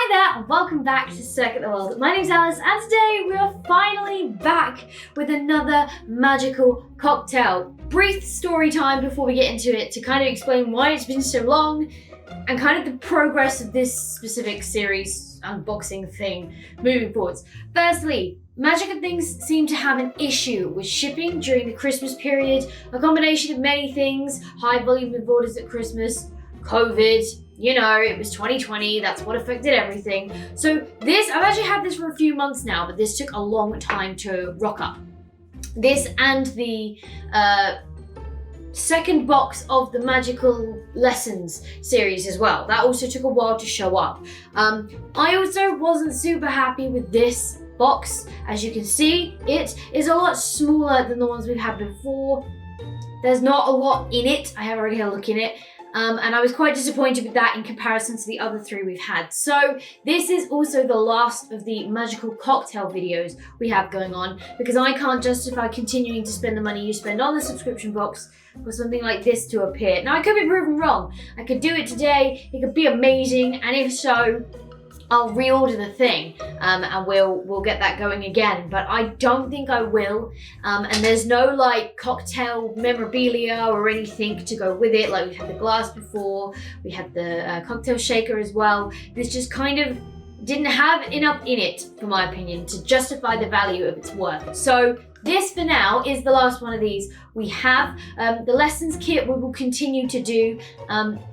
Hi there and welcome back to Circuit the World. My name's Alice and today we are finally back with another magical cocktail. Brief story time before we get into it to kind of explain why it's been so long and kind of the progress of this specific series unboxing thing moving forwards. Firstly, Magic and Things seem to have an issue with shipping during the Christmas period. A combination of many things, high volume of orders at Christmas, COVID, you know, it was 2020, that's what affected everything. So this, I've actually had this for a few months now, but this took a long time to rock up. This and the second box of the Magical Lessons series as well. That also took a while to show up. I also wasn't super happy with this box. As you can see, it is a lot smaller than the ones we've had before. There's not a lot in it. I have already had a look in it. And I was quite disappointed with that in comparison to the other three we've had. So this is also the last of the magical cocktail videos we have going on because I can't justify continuing to spend the money you spend on the subscription box for something like this to appear. Now I could be proven wrong. I could do it today, it could be amazing, and if so, I'll reorder the thing and we'll get that going again, but I don't think I will. And there's no like cocktail memorabilia or anything to go with it. Like we had the glass before, we had the cocktail shaker as well. This just kind of didn't have enough in it, for my opinion, to justify the value of its worth. So this for now is the last one of these we have. The lessons kit we will continue to do,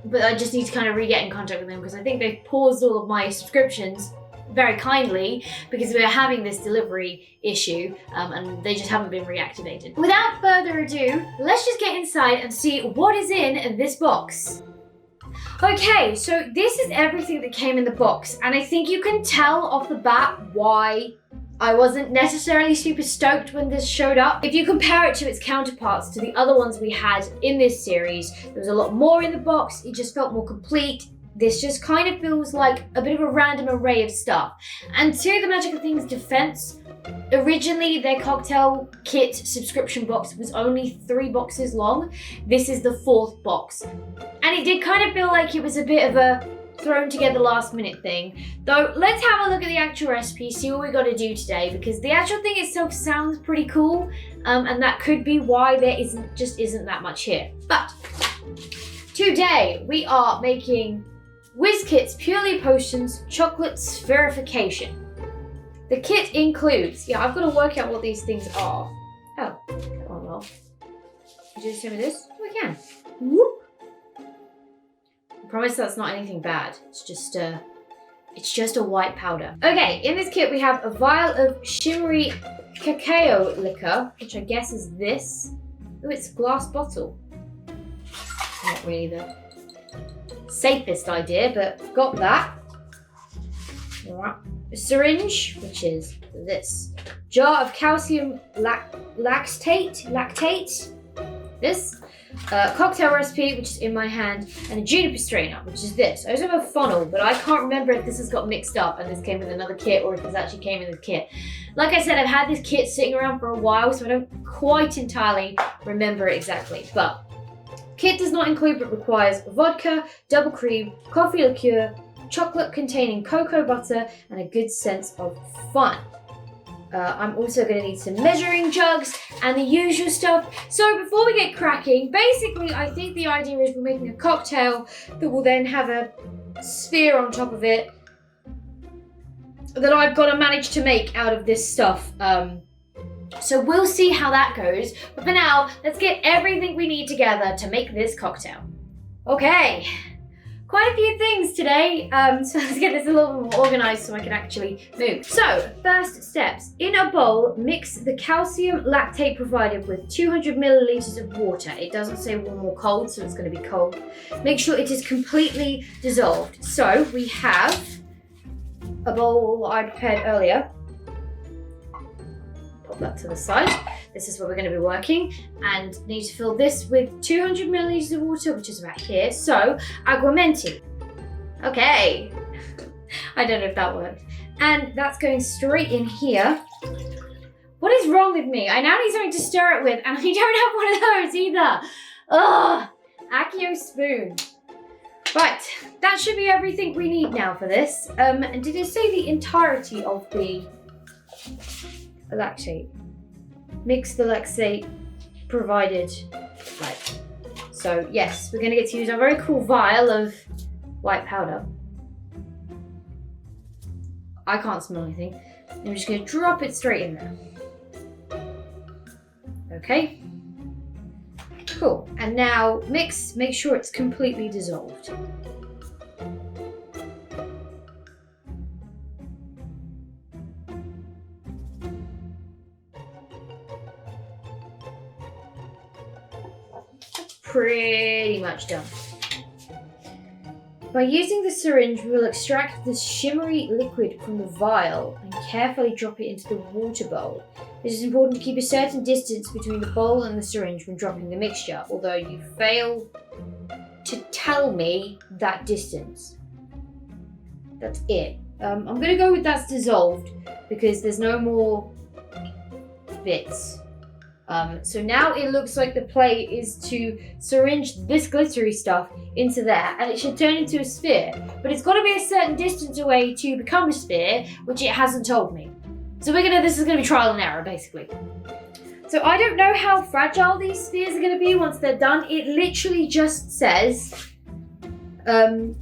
but I just need to kind of re-get in contact with them because I think they've paused all of my subscriptions very kindly because we're having this delivery issue and they just haven't been reactivated. Without further ado, let's just get inside and see what is in this box. Okay, so this is everything that came in the box, and I think you can tell off the bat why I wasn't necessarily super stoked when this showed up. If you compare it to its counterparts, to the other ones we had in this series, there was a lot more in the box, it just felt more complete. This just kind of feels like a bit of a random array of stuff. And to the Magic and Things defense, originally their cocktail kit subscription box was only 3 boxes long. This is the 4th box. And it did kind of feel like it was a bit of a thrown together last minute thing. Though let's have a look at the actual recipe, see what we got to do today, because the actual thing itself sounds pretty cool, and that could be why there isn't that much here. But today we are making WizKit's Purely Potions Chocolate Spherification. The kit includes, I've got to work out what these things are. Oh, come on, well. Can you do some of this? Oh, I can. Whoop. I promise that's not anything bad. It's just a white powder. Okay, in this kit we have a vial of shimmery cacao liquor, which I guess is this. Oh, it's a glass bottle. Not really the safest idea, but got that. Alright. A syringe, which is this. Jar of calcium lactate. This. Cocktail recipe, which is in my hand, and a juniper strainer, which is this. I also have a funnel, but I can't remember if this has got mixed up and this came with another kit or if this actually came in the kit. Like I said, I've had this kit sitting around for a while, so I don't quite entirely remember it exactly, but kit does not include but requires vodka, double cream, coffee liqueur, chocolate containing cocoa butter, and a good sense of fun. I'm also going to need some measuring jugs and the usual stuff. So before we get cracking, basically I think the idea is we're making a cocktail that will then have a sphere on top of it that I've got to manage to make out of this stuff. So we'll see how that goes. But for now, let's get everything we need together to make this cocktail. Okay. Quite a few things today, so let's get this a little more organized so I can actually move. So, first steps. In a bowl, mix the calcium lactate provided with 200 milliliters of water. It doesn't say warm or cold, so it's going to be cold. Make sure it is completely dissolved. So, we have a bowl I prepared earlier. Pop that to the side. This is where we're going to be working, and need to fill this with 200 milliliters of water, which is about here. So, aguamenti. Okay. I don't know if that worked. And that's going straight in here. What is wrong with me? I now need something to stir it with, and I don't have one of those either. Ugh. Accio spoon. Right, that should be everything we need now for this. And did it say the entirety of the lactate? Mix the lactate provided. Right. So yes, we're going to get to use our very cool vial of white powder. I can't smell anything. I'm just going to drop it straight in there. Okay. Cool. And now mix, make sure it's completely dissolved. Pretty much done. By using the syringe, we will extract the shimmery liquid from the vial and carefully drop it into the water bowl. It is important to keep a certain distance between the bowl and the syringe when dropping the mixture, although you fail to tell me that distance. That's it. I'm going to go with that's dissolved because there's no more bits. So now it looks like the play is to syringe this glittery stuff into there, and it should turn into a sphere. But it's got to be a certain distance away to become a sphere, which it hasn't told me. So this is going to be trial and error, basically. So I don't know how fragile these spheres are going to be once they're done. It literally just says,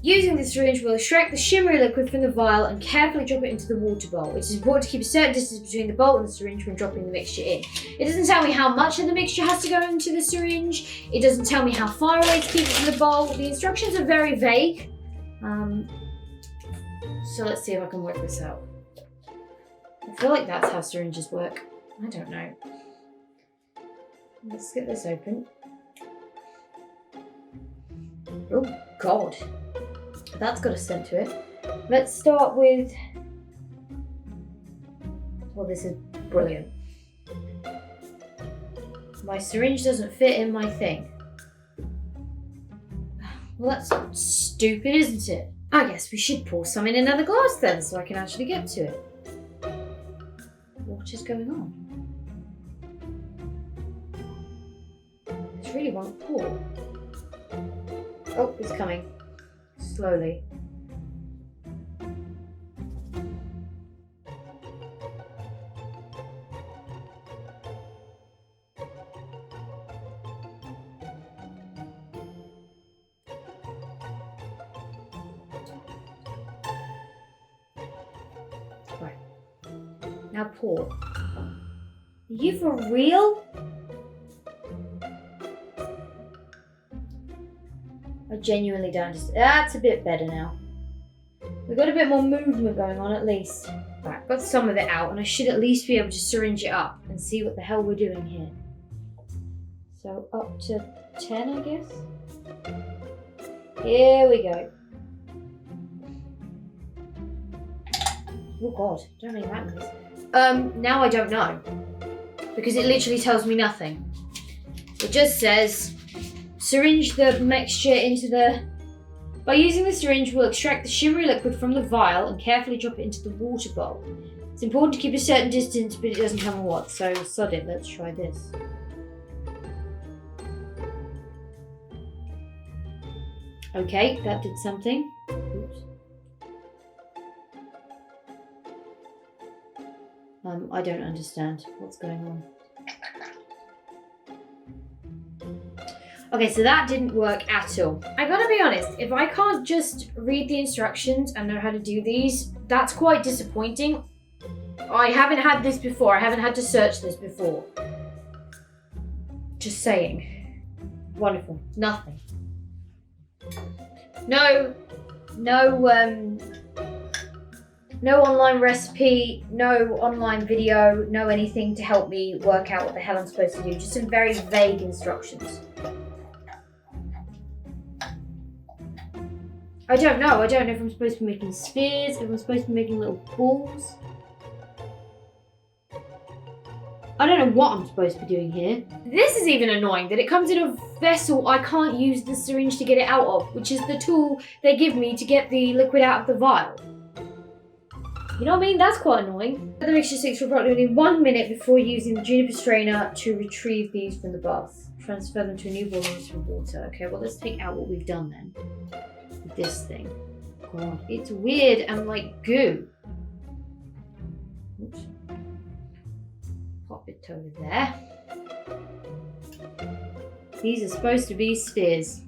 using the syringe, we'll extract the shimmery liquid from the vial and carefully drop it into the water bowl. It is important to keep a certain distance between the bowl and the syringe when dropping the mixture in. It doesn't tell me how much of the mixture has to go into the syringe. It doesn't tell me how far away to keep it from the bowl. The instructions are very vague. So let's see if I can work this out. I feel like that's how syringes work. I don't know. Let's get this open. Oh God, that's got a scent to it. Let's start with, well, this is brilliant. My syringe doesn't fit in my thing. Well, that's stupid, isn't it? I guess we should pour some in another glass then, so I can actually get to it. What is going on? This really won't pour. Oh, it's coming. Slowly. Right. Now pour. Are you for real? I genuinely don't understand. That's a bit better now. We've got a bit more movement going on at least. Right, got some of it out, and I should at least be able to syringe it up and see what the hell we're doing here. So up to 10, I guess. Here we go. Oh God, don't make that noise. Now I don't know. Because it literally tells me nothing. It just says, syringe the mixture into the... By using the syringe, we'll extract the shimmery liquid from the vial and carefully drop it into the water bowl. It's important to keep a certain distance, but it doesn't tell me what, so sod it, let's try this. Okay, that did something. Oops. I don't understand what's going on. Okay, so that didn't work at all. I gotta be honest, if I can't just read the instructions and know how to do these, that's quite disappointing. I haven't had this before. I haven't had to search this before. Just saying. Wonderful. Nothing. No online recipe, no online video, no anything to help me work out what the hell I'm supposed to do. Just some very vague instructions. I don't know if I'm supposed to be making spheres, if I'm supposed to be making little balls. I don't know what I'm supposed to be doing here. This is even annoying that it comes in a vessel I can't use the syringe to get it out of, which is the tool they give me to get the liquid out of the vial. You know what I mean? That's quite annoying. The mixture sits for approximately 1 minute before using the juniper strainer to retrieve these from the bath. Transfer them to a new bowl of water. Okay, well let's take out what we've done then. this thing. God, it's weird and like goo. Oops. Pop it over there. These are supposed to be spheres.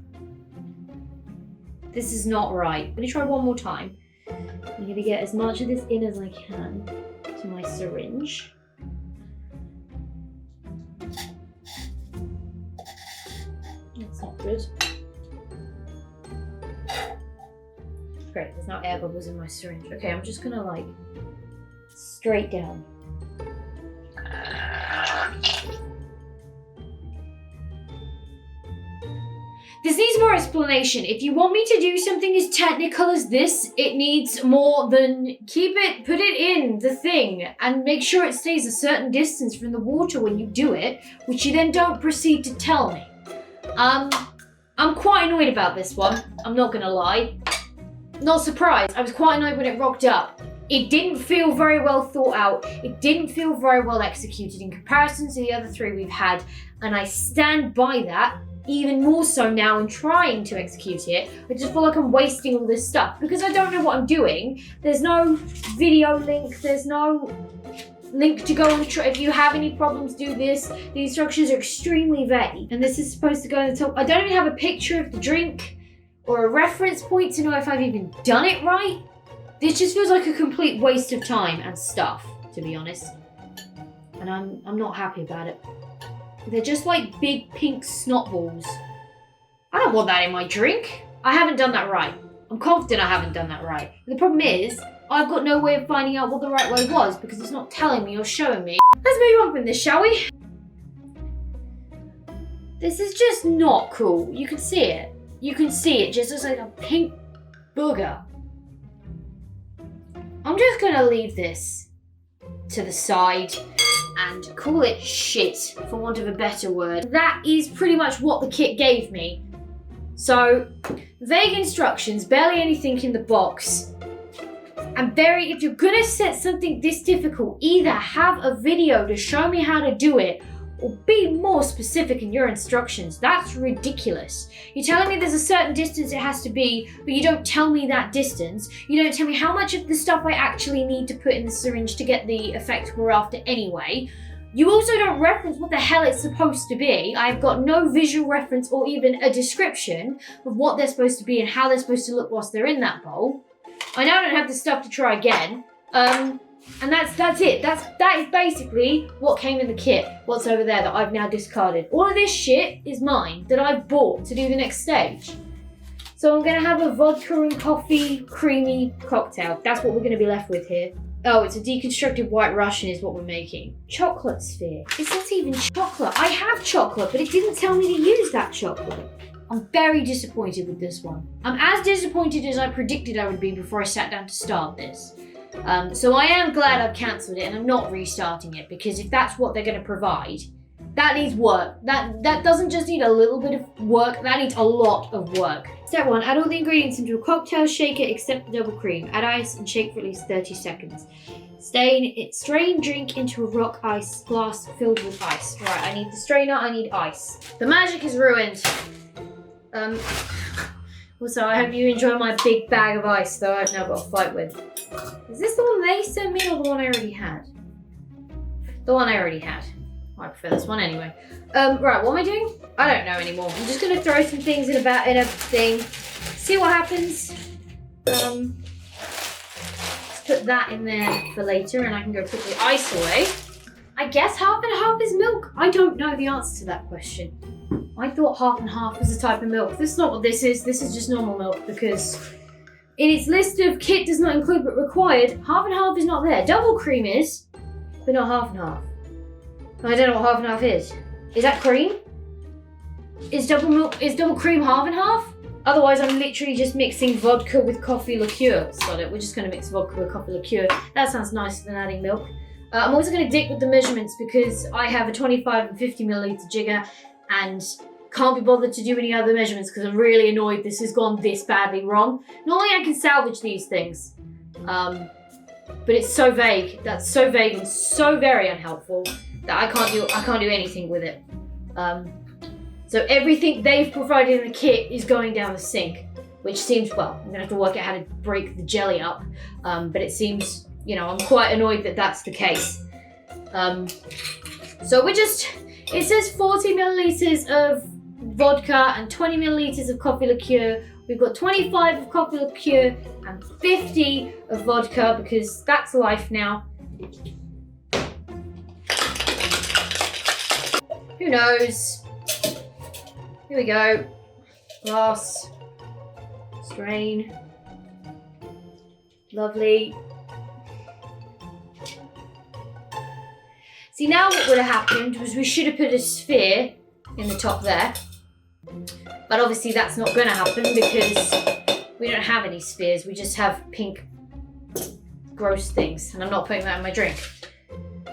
This is not right. I'm gonna try one more time. I'm gonna get as much of this in as I can to my syringe. That's not good. Great, there's no air bubbles in my syringe. Okay, I'm just gonna like straight down. This needs more explanation. If you want me to do something as technical as this, it needs more than put it in the thing and make sure it stays a certain distance from the water when you do it, which you then don't proceed to tell me. I'm quite annoyed about this one, I'm not gonna lie. Not surprised, I was quite annoyed when it rocked up. It didn't feel very well thought out, it didn't feel very well executed in comparison to the other three we've had, and I stand by that. Even more so now in trying to execute it. I just feel like I'm wasting all this stuff because I don't know what I'm doing. There's no video link, there's no link to go on. If you have any problems, do this. The instructions are extremely vague, and this is supposed to go in the top. I don't even have a picture of the drink or a reference point to know if I've even done it right. This just feels like a complete waste of time and stuff, to be honest. And I'm not happy about it. They're just like big pink snot balls. I don't want that in my drink. I haven't done that right. I'm confident I haven't done that right. The problem is, I've got no way of finding out what the right way was because it's not telling me or showing me. Let's move on from this, shall we? This is just not cool. You can see it. You can see it just as like a pink booger. I'm just gonna leave this to the side and call it shit, for want of a better word. That is pretty much what the kit gave me. So, vague instructions, barely anything in the box. And if you're gonna set something this difficult, either have a video to show me how to do it, or be more specific in your instructions. That's ridiculous. You're telling me there's a certain distance it has to be, but you don't tell me that distance. You don't tell me how much of the stuff I actually need to put in the syringe to get the effect we're after anyway. You also don't reference what the hell it's supposed to be. I've got no visual reference or even a description of what they're supposed to be and how they're supposed to look whilst they're in that bowl. I now don't have the stuff to try again. And that's it. That is basically what came in the kit. What's over there that I've now discarded. All of this shit is mine that I've bought to do the next stage. So I'm gonna have a vodka and coffee creamy cocktail. That's what we're gonna be left with here. Oh, it's a deconstructed white Russian is what we're making. Chocolate sphere. It's not even chocolate. I have chocolate, but it didn't tell me to use that chocolate. I'm very disappointed with this one. I'm as disappointed as I predicted I would be before I sat down to start this. So I am glad I've cancelled it and I'm not restarting it, because if that's what they're going to provide, that needs work. That doesn't just need a little bit of work, that needs a lot of work. Step 1, add all the ingredients into a cocktail shaker except the double cream. Add ice and shake for at least 30 seconds. Strain drink into a rock ice glass filled with ice. Right, I need the strainer, I need ice. The magic is ruined. Also, I hope you enjoy my big bag of ice, though I've now got a fight with. Is this the one they sent me or the one I already had? The one I already had. I prefer this one anyway. Right, what am I doing? I don't know anymore. I'm just gonna throw some things in a thing, see what happens. Let's put that in there for later and I can go put the ice away. I guess half and half is milk. I don't know the answer to that question. I thought half and half was a type of milk. This is not what this is. This is just normal milk because in its list of kit does not include but required, half and half is not there. Double cream is, but not half and half. I don't know what half and half is. Is that cream? Is double cream half and half? Otherwise, I'm literally just mixing vodka with coffee liqueur. Sod it, we're just gonna mix vodka with coffee liqueur. That sounds nicer than adding milk. I'm also gonna dick with the measurements because I have a 25 and 50 milliliter jigger and can't be bothered to do any other measurements because I'm really annoyed this has gone this badly wrong. Normally I can salvage these things, but it's so vague. That's so vague and so very unhelpful that I can't do anything with it. So everything they've provided in the kit is going down the sink. which seems, well, I'm gonna have to work out how to break the jelly up, but it seems, you know, I'm quite annoyed that that's the case. So it says 40 milliliters of vodka and 20 milliliters of coffee liqueur. We've got 25 of coffee liqueur and 50 of vodka because that's life now. Who knows? Here we go. Glass. Strain. Lovely. See, now what would have happened was we should have put a sphere in the top there. But obviously that's not going to happen because we don't have any spheres. We just have pink gross things. And I'm not putting that in my drink.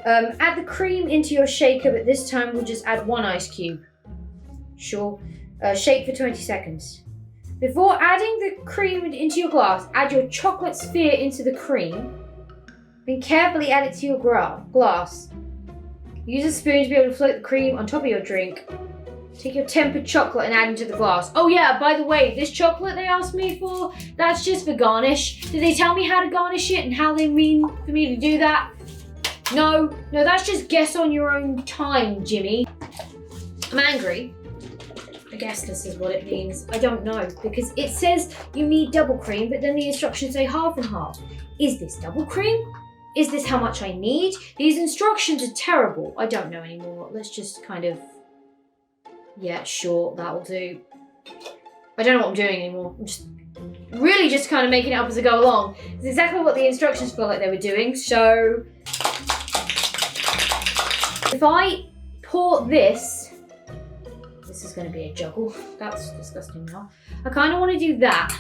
Add the cream into your shaker, but this time we'll just add 1 ice cube. Sure. Shake for 20 seconds. Before adding the cream into your glass, add your chocolate sphere into the cream. Then carefully add it to your glass. Use a spoon to be able to float the cream on top of your drink. Take your tempered chocolate and add into the glass. Oh yeah, by the way, this chocolate they asked me for, that's just for garnish. Did they tell me how to garnish it and how they mean for me to do that? No, that's just guess on your own time, Jimmy. I'm angry. I guess this is what it means. I don't know, because it says you need double cream, but then the instructions say half and half. Is this double cream? Is this how much I need? These instructions are terrible. I don't know anymore. Let's just kind of... Yeah, sure, that'll do. I don't know what I'm doing anymore. I'm just really just kind of making it up as I go along. It's exactly what the instructions felt like they were doing, so... If I pour this is going to be a juggle. That's disgusting now. I kind of want to do that,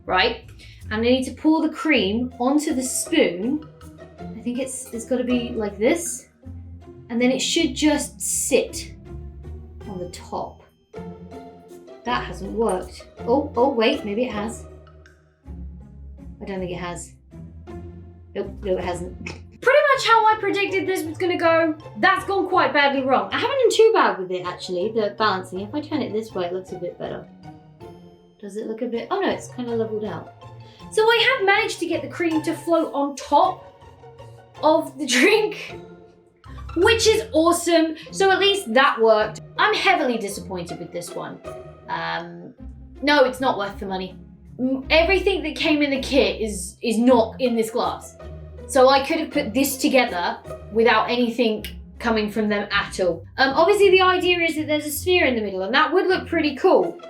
right? And I need to pour the cream onto the spoon. I think it's got to be like this, and then it should just sit on the top. That hasn't worked. Oh wait, maybe it has. I don't think it has. Nope, no it hasn't. Pretty much how I predicted this was gonna go. That's gone quite badly wrong. I haven't done too bad with it actually, the balancing. If I turn it this way, it looks a bit better. Does it look a bit, oh no, it's kind of leveled out. So I have managed to get the cream to float on top of the drink, which is awesome. So at least that worked. I'm heavily disappointed with this one. No, it's not worth the money. Everything that came in the kit is not in this glass. So I could have put this together without anything coming from them at all. Obviously the idea is that there's a sphere in the middle and that would look pretty cool.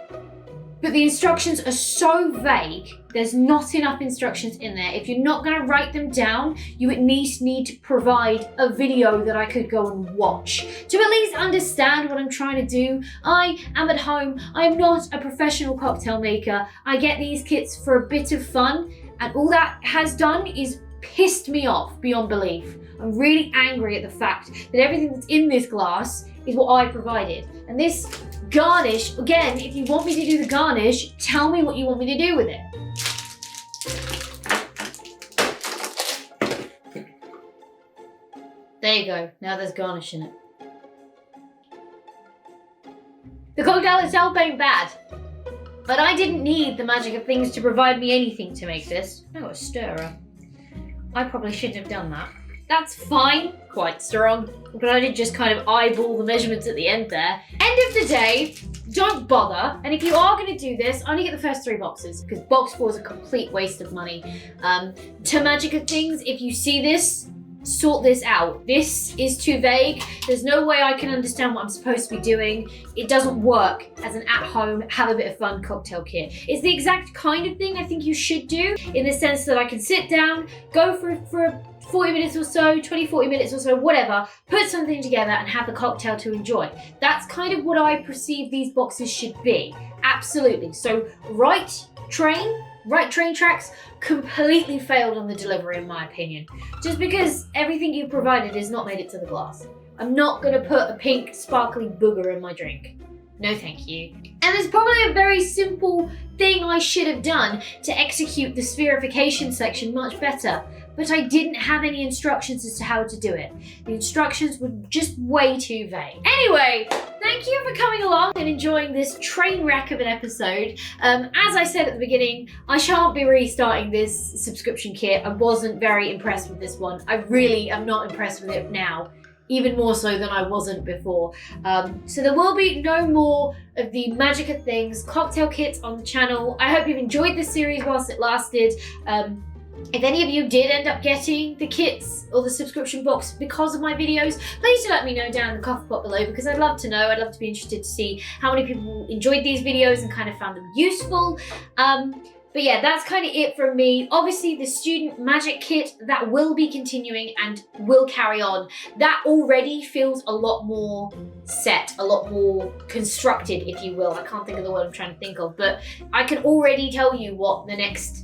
But the instructions are so vague, there's not enough instructions in there. If you're not gonna write them down, you at least need to provide a video that I could go and watch to at least understand what I'm trying to do. I am at home, I am not a professional cocktail maker. I get these kits for a bit of fun, and all that has done is pissed me off beyond belief. I'm really angry at the fact that everything that's in this glass is what I provided. And this garnish, again, if you want me to do the garnish, tell me what you want me to do with it. There you go, now there's garnish in it. The cocktail itself ain't bad, but I didn't need the magic of things to provide me anything to make this. Oh, a stirrer. I probably shouldn't have done that. That's fine, quite strong, but I did just kind of eyeball the measurements at the end there. End of the day, don't bother, and if you are going to do this, only get the first 3 boxes, because box 4 is a complete waste of money. To Magica things, if you see this, sort this out. This is too vague. There's no way I can understand what I'm supposed to be doing. It doesn't work as an at-home, have a bit of fun cocktail kit. It's the exact kind of thing I think you should do, in the sense that I can sit down, go for 40 minutes or so, 20, 40 minutes or so, whatever, put something together and have the cocktail to enjoy. That's kind of what I perceive these boxes should be. Absolutely. So right train tracks completely failed on the delivery in my opinion. Just because everything you provided has not made it to the glass. I'm not gonna put a pink sparkly booger in my drink. No thank you. And there's probably a very simple thing I should have done to execute the spherification section much better, but I didn't have any instructions as to how to do it. The instructions were just way too vague. Anyway, thank you for coming along and enjoying this train wreck of an episode. As I said at the beginning, I shan't be restarting this subscription kit. I wasn't very impressed with this one. I really am not impressed with it now, even more so than I wasn't before. So there will be no more of the Magica Things cocktail kits on the channel. I hope you've enjoyed this series whilst it lasted. If any of you did end up getting the kits or the subscription box because of my videos, please do let me know down in the coffee pot below, because I'd love to know. I'd love to be interested to see how many people enjoyed these videos and kind of found them useful. But yeah, that's kind of it from me. Obviously, the student magic kit, that will be continuing and will carry on. That already feels a lot more set, a lot more constructed, if you will. I can't think of the word I'm trying to think of, but I can already tell you what the next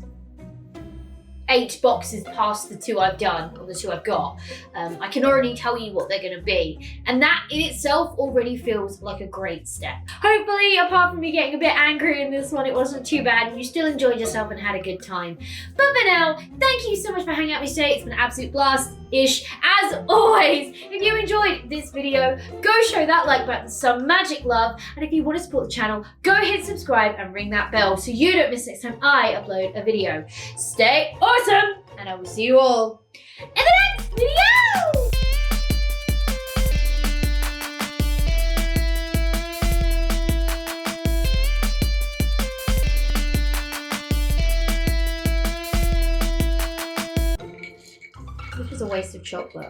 8 boxes past the 2 I've done, or the 2 I've got. I can already tell you what they're going to be. And that in itself already feels like a great step. Hopefully, apart from me getting a bit angry in this one, it wasn't too bad and you still enjoyed yourself and had a good time. But for now, thank you so much for hanging out with me today. It's been an absolute blast-ish. As always, if you enjoyed this video, go show that like button some magic love. And if you want to support the channel, go hit subscribe and ring that bell so you don't miss next time I upload a video. Stay awesome, and I will see you all in the next video! This was a waste of chocolate.